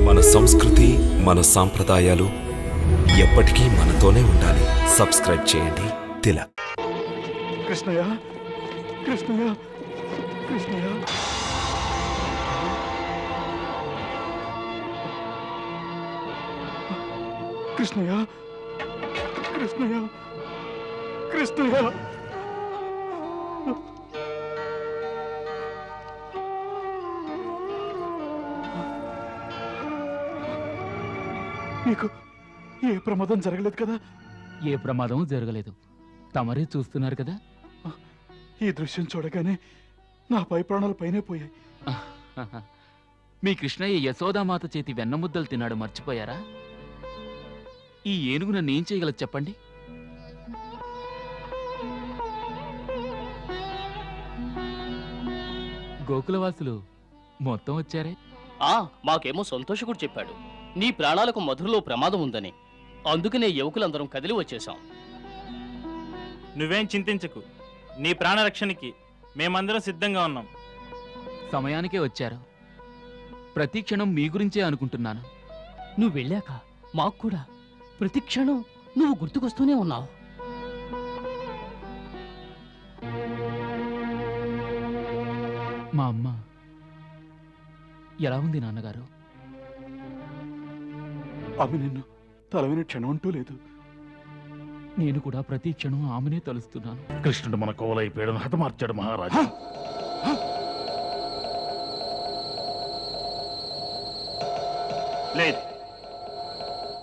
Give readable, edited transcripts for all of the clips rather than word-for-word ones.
మన సంస్కృతి, మన సాంప్రదాయాలు ఎప్పటికీ మనతోనే ఉండాలి. సబ్స్క్రైబ్ చేయండి తిలక్. కృష్ణయ్య, కృష్ణయ్య, కృష్ణయ్య. కృష్ణయ్య, కృష్ణయ్య, కృష్ణయ్య. నీకు ఏ ప్రమాదం జరగలేదు కదా? ఏ ప్రమాదం జరగలేదు. తమరే చూస్తున్నారు కదా. ఈ దృశ్యం చూడగానే నా పై ప్రాణాలు పైనే పోయాయి. మీ కృష్ణయ్య యశోదామాత చేతి వెన్నముద్దలు తిన్నాడు, మర్చిపోయారా? ఈ ఏనుగు నన్ను ఏం చేయగలదు చెప్పండి? గోకులవాసులు మొత్తం వచ్చారే. మాకేమో సంతోషకుడు చెప్పాడు నీ ప్రాణాలకు మధురలో ప్రమాదం ఉందని. అందుకనే యువకులందరం కదిలి వచ్చేశాం. నువ్వేం చింతించకు, నీ ప్రాణరక్షణకి మేమందరం సిద్ధంగా ఉన్నాం. సమయానికే వచ్చారు. ప్రతి క్షణం మీ గురించే అనుకుంటున్నాను. నువ్వు వెళ్ళాక మాకు కూడా ప్రతి క్షణం నువ్వు గుర్తుకొస్తూనే ఉన్నావు. మా అమ్మ ఎలా ఉంది నాన్నగారు? ఆమె నిన్ను తలవిన క్షణం అంటూ లేదు. నేను కూడా ప్రతి క్షణం ఆమెనే తలుస్తున్నాను. కృష్ణుడు మన కోలైపోయాడని హతమార్చాడు మహారాజా. లేదు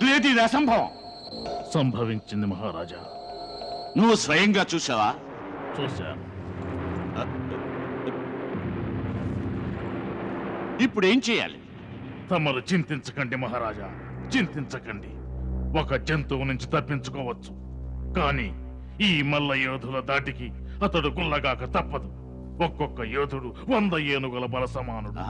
లేదు, ఇది అసంభవం. సంభవించింది మహారాజా. నువ్వు స్వయంగా చూసావా? చూశాను. ఇప్పుడు ఏం చేయాలి? తమరు చింతించకండి మహారాజా, చింతించకండి. ఒక జంతువు నుంచి తప్పించుకోవచ్చు, కానీ ఈ మల్ల యోధుల దాటికి అతడు గుల్లగాక తప్పదు. ఒక్కొక్క యోధుడు 100 ఏనుగుల బల సమానుడు.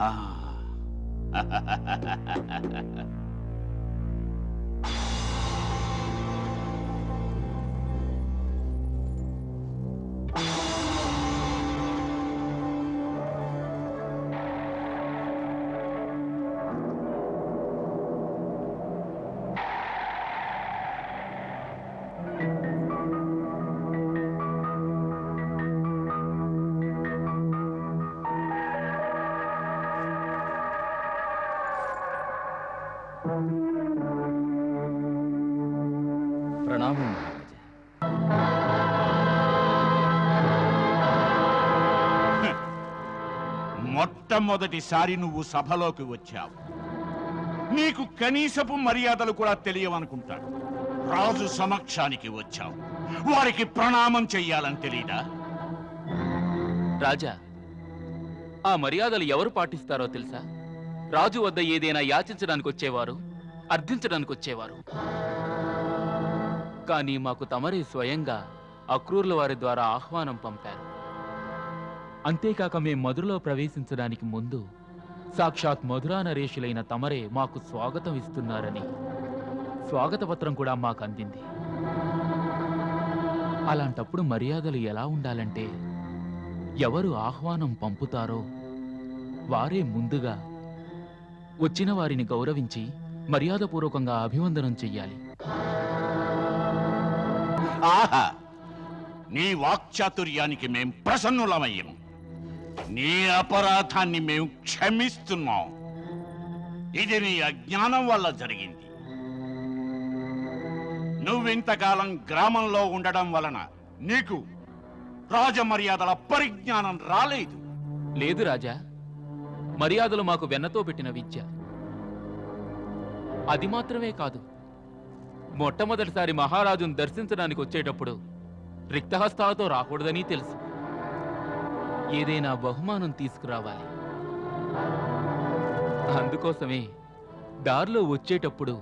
ప్రణామం. మొట్టమొదటిసారి నువ్వు సభలోకి వచ్చావు. నీకు కనీసపు మర్యాదలు కూడా తెలియవనుకుంటాడు. రాజు సమక్షానికి వచ్చావు, వారికి ప్రణామం చెయ్యాలని తెలీదా? రాజా, ఆ మర్యాదలు ఎవరు పాటిస్తారో తెలుసా? రాజు వద్ద ఏదైనా యాచించడానికి వచ్చేవారు, అర్థించడానికి వచ్చేవారు. కానీ మాకు తమరే స్వయంగా అక్రూరుల వారి ద్వారా ఆహ్వానం పంపారు. అంతేకాక మేం మధురలో ప్రవేశించడానికి ముందు సాక్షాత్ మధురా నరేషులైన తమరే మాకు స్వాగతం ఇస్తున్నారని స్వాగత పత్రం కూడా మాకు అందింది. అలాంటప్పుడు మర్యాదలు ఎలా ఉండాలంటే, ఎవరు ఆహ్వానం పంపుతారో వారే ముందుగా వచ్చిన వారిని గౌరవించి మర్యాదపూర్వకంగా అభివందనం చెయ్యాలి. ఆహా, నీ వాక్చాతుర్యానికి మేం ప్రసన్నులమయ్యాం. నీ అపరాధాన్ని మేము క్షమిస్తున్నాం. ఇది నీ అజ్ఞానం వల్ల జరిగింది. నువ్వింతకాలం గ్రామంలో ఉండడం వలన నీకు రాజమర్యాదల పరిజ్ఞానం రాలేదు. లేదు రాజా, మర్యాదలు మాకు వెన్నతో పెట్టిన విద్య. అది మాత్రమే కాదు, మొట్టమొదటిసారి మహారాజును దర్శించడానికి వచ్చేటప్పుడు రిక్తహస్తాలతో రాకూడదని తెలుసు. ఏదైనా బహుమానం తీసుకురావాలి. అందుకోసమే దారిలో వచ్చేటప్పుడు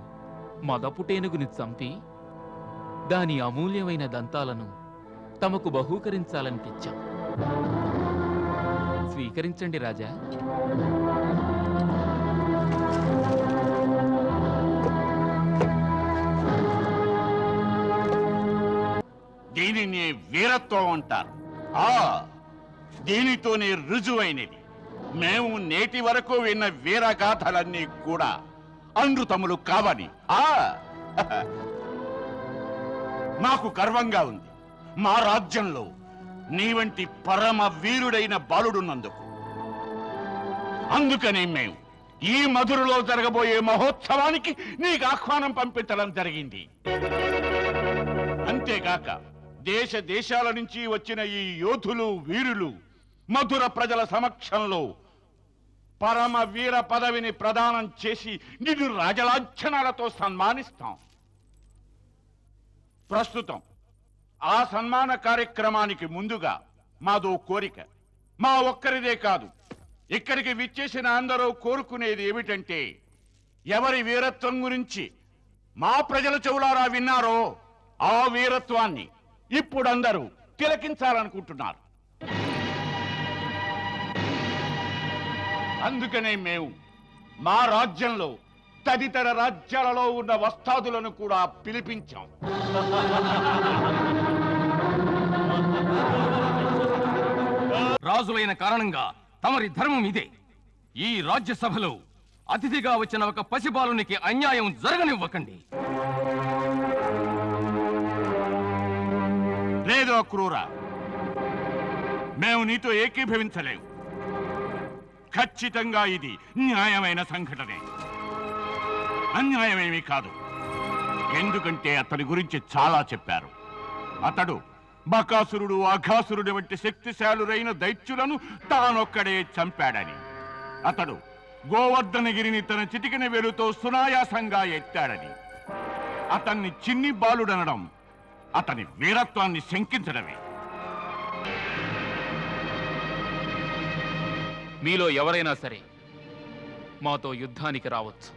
మగపుటేనుగుని చంపి దాని అమూల్యమైన దంతాలను తమకు బహూకరించాలని తెచ్చాం. స్వీకరించండి రాజా. దీనిని వీరత్వం అంటారు. దీనితోనే రుజువైనది. మేము నేటి వరకు విన్న వీరగాథలన్నీ కూడా అనృతములు కావని. నాకు గర్వంగా ఉంది మా రాజ్యంలో నీ వంటి పరమ వీరుడైన బాలుడున్నందుకు. అందుకని మేము ఈ మధురలో జరగబోయే మహోత్సవానికి నీకు ఆహ్వానం పంపించడం జరిగింది. అంతేగాక దేశ దేశాల నుంచి వచ్చిన ఈ యోధులు వీరులు మధుర ప్రజల సమక్షంలో పరమ వీర పదవిని ప్రదానం చేసి నిన్ను రాజలాంఛనాలతో సన్మానిస్తాం. ప్రస్తుతం ఆ సన్మాన కార్యక్రమానికి ముందుగా మాదో కోరిక. మా ఒక్కరిదే కాదు, ఇక్కడికి విచ్చేసిన అందరూ కోరుకునేది ఏమిటంటే, ఎవరి వీరత్వం గురించి మా ప్రజల చెవులారా విన్నారో ఆ వీరత్వాన్ని ఇప్పుడు అందరూ తిలకించాలనుకుంటున్నారు. అందుకనే మేము మా రాజ్యంలో తదితర రాజ్యాలలో ఉన్న వస్తాదులను కూడా పిలిపించాం. రాజులైన కారణంగా తమరి ధర్మం ఇదే. ఈ రాజ్యసభలో అతిథిగా వచ్చిన ఒక పసిబాలునికి అన్యాయం జరగనివ్వకండి. లేదో క్రూర, మేము నీతో ఏకీభవించలేము. ఖచ్చితంగా ఇది న్యాయమైన సంఘటనే, అన్యాయమేమీ కాదు. ఎందుకంటే అతని గురించి చాలా చెప్పారు. అతడు బకాసురుడు, అఘాసురుడు వంటి శక్తిశాలురైన దైత్యులను తానొక్కడే చంపాడని, అతడు గోవర్ధనగిరిని తన చిటికిన వేలుతో సునాయాసంగా ఎత్తాడని, అతన్ని చిన్ని బాలుడనడం అతని వీరత్వాన్ని శంకించడమే. మీలో ఎవరైనా సరే మాతో యుద్ధానికి రావచ్చు.